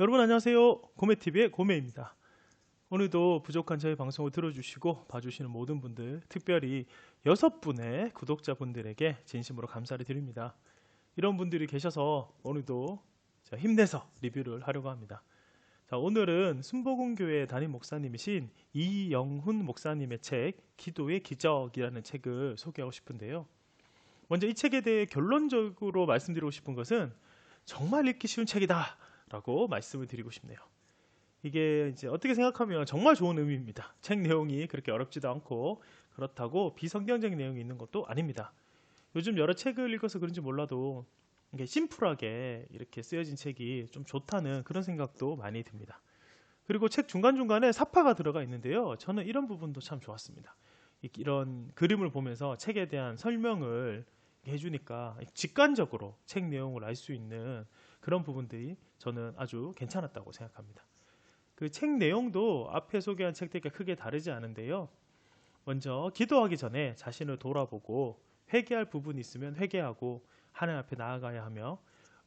여러분 안녕하세요. 고메TV의 고메입니다. 오늘도 부족한 저희 방송을 들어주시고 봐주시는 모든 분들, 특별히 6분의 구독자분들에게 진심으로 감사를 드립니다. 이런 분들이 계셔서 오늘도 힘내서 리뷰를 하려고 합니다. 자, 오늘은 순복음교회 담임 목사님이신 이영훈 목사님의 책 기도의 기적이라는 책을 소개하고 싶은데요. 먼저 이 책에 대해 결론적으로 말씀드리고 싶은 것은 정말 읽기 쉬운 책이다 라고 말씀을 드리고 싶네요. 이게 이제 어떻게 생각하면 정말 좋은 의미입니다. 책 내용이 그렇게 어렵지도 않고 그렇다고 비성경적인 내용이 있는 것도 아닙니다. 요즘 여러 책을 읽어서 그런지 몰라도 이게 심플하게 이렇게 쓰여진 책이 좀 좋다는 그런 생각도 많이 듭니다. 그리고 책 중간중간에 사파가 들어가 있는데요. 저는 이런 부분도 참 좋았습니다. 이런 그림을 보면서 책에 대한 설명을 해주니까 직관적으로 책 내용을 알 수 있는 그런 부분들이 저는 아주 괜찮았다고 생각합니다. 그 책 내용도 앞에 소개한 책들과 크게 다르지 않은데요. 먼저 기도하기 전에 자신을 돌아보고 회개할 부분이 있으면 회개하고 하나님 앞에 나아가야 하며,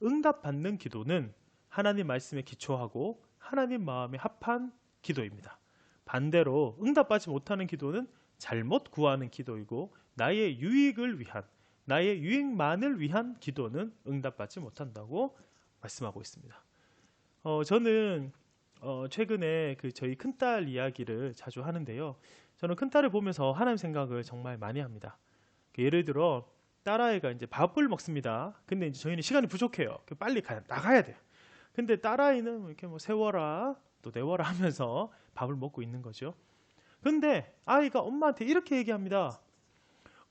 응답받는 기도는 하나님 말씀에 기초하고 하나님 마음에 합한 기도입니다. 반대로 응답받지 못하는 기도는 잘못 구하는 기도이고 나의 유익을 위한, 나의 유익만을 위한 기도는 응답받지 못한다고 말씀하고 있습니다. 저는 최근에 저희 큰딸 이야기를 자주 하는데요. 저는 큰딸을 보면서 하나님 생각을 정말 많이 합니다. 예를 들어 딸아이가 이제 밥을 먹습니다. 근데 이제 저희는 시간이 부족해요. 빨리 나가야 돼요. 근데 딸아이는 이렇게 뭐 세워라 또 내워라 하면서 밥을 먹고 있는 거죠. 근데 아이가 엄마한테 이렇게 얘기합니다.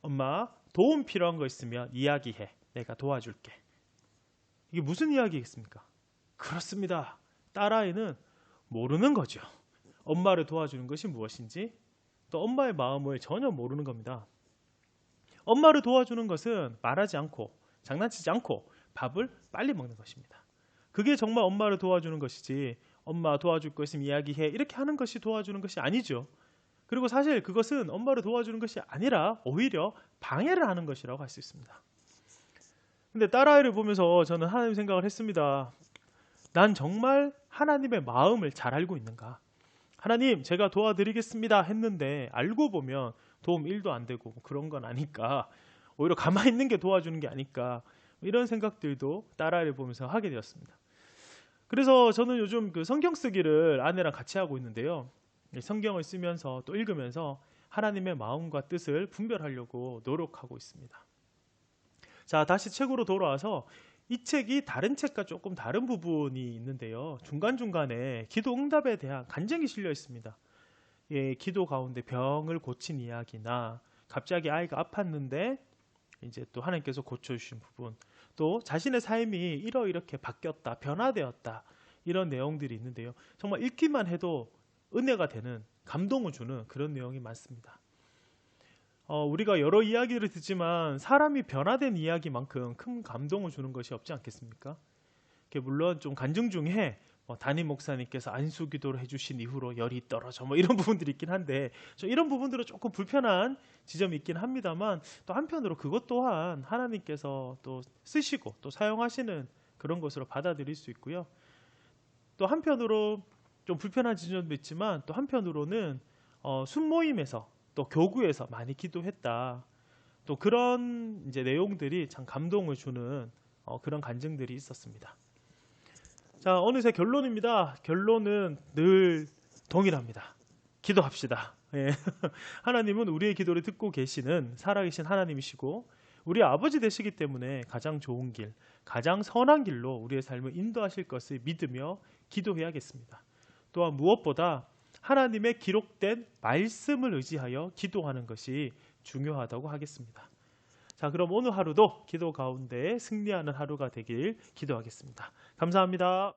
엄마, 도움 필요한 거 있으면 이야기해. 내가 도와줄게. 이게 무슨 이야기겠습니까? 그렇습니다. 딸아이는 모르는 거죠. 엄마를 도와주는 것이 무엇인지, 또 엄마의 마음을 전혀 모르는 겁니다. 엄마를 도와주는 것은 말하지 않고 장난치지 않고 밥을 빨리 먹는 것입니다. 그게 정말 엄마를 도와주는 것이지, 엄마 도와줄 거 있으면 이야기해 이렇게 하는 것이 도와주는 것이 아니죠. 그리고 사실 그것은 엄마를 도와주는 것이 아니라 오히려 방해를 하는 것이라고 할 수 있습니다. 근데 딸아이를 보면서 저는 하나님 생각을 했습니다. 난 정말 하나님의 마음을 잘 알고 있는가? 하나님, 제가 도와드리겠습니다 했는데 알고 보면 도움 1도 안 되고 그런 건 아닐까, 오히려 가만히 있는 게 도와주는 게 아닐까, 이런 생각들도 딸아이를 보면서 하게 되었습니다. 그래서 저는 요즘 성경 쓰기를 아내랑 같이 하고 있는데요. 성경을 쓰면서 또 읽으면서 하나님의 마음과 뜻을 분별하려고 노력하고 있습니다. 자, 다시 책으로 돌아와서 이 책이 다른 책과 조금 다른 부분이 있는데요. 중간중간에 기도 응답에 대한 간증이 실려 있습니다. 예, 기도 가운데 병을 고친 이야기나 갑자기 아이가 아팠는데 이제 또 하나님께서 고쳐주신 부분, 또 자신의 삶이 이렇게 바뀌었다, 변화되었다, 이런 내용들이 있는데요. 정말 읽기만 해도 은혜가 되는, 감동을 주는 그런 내용이 많습니다. 우리가 여러 이야기를 듣지만 사람이 변화된 이야기만큼 큰 감동을 주는 것이 없지 않겠습니까? 물론 좀 간증 중에 담임 목사님께서 안수 기도를 해주신 이후로 열이 떨어져 이런 부분들이 있긴 한데, 이런 부분들은 조금 불편한 지점이 있긴 합니다만, 또 한편으로 그것 또한 하나님께서 또 쓰시고 또 사용하시는 그런 것으로 받아들일 수 있고요. 또 한편으로 좀 불편한 지점도 있지만, 또 한편으로는 순모임에서 또 교구에서 많이 기도했다, 또 그런 이제 내용들이 참 감동을 주는 그런 간증들이 있었습니다. 자, 어느새 결론입니다. 결론은 늘 동일합니다. 기도합시다. 예. 하나님은 우리의 기도를 듣고 계시는 살아계신 하나님이시고 우리 아버지 되시기 때문에 가장 좋은 길, 가장 선한 길로 우리의 삶을 인도하실 것을 믿으며 기도해야겠습니다. 또한 무엇보다 하나님의 기록된 말씀을 의지하여 기도하는 것이 중요하다고 하겠습니다. 자, 그럼 오늘 하루도 기도 가운데 승리하는 하루가 되길 기도하겠습니다. 감사합니다.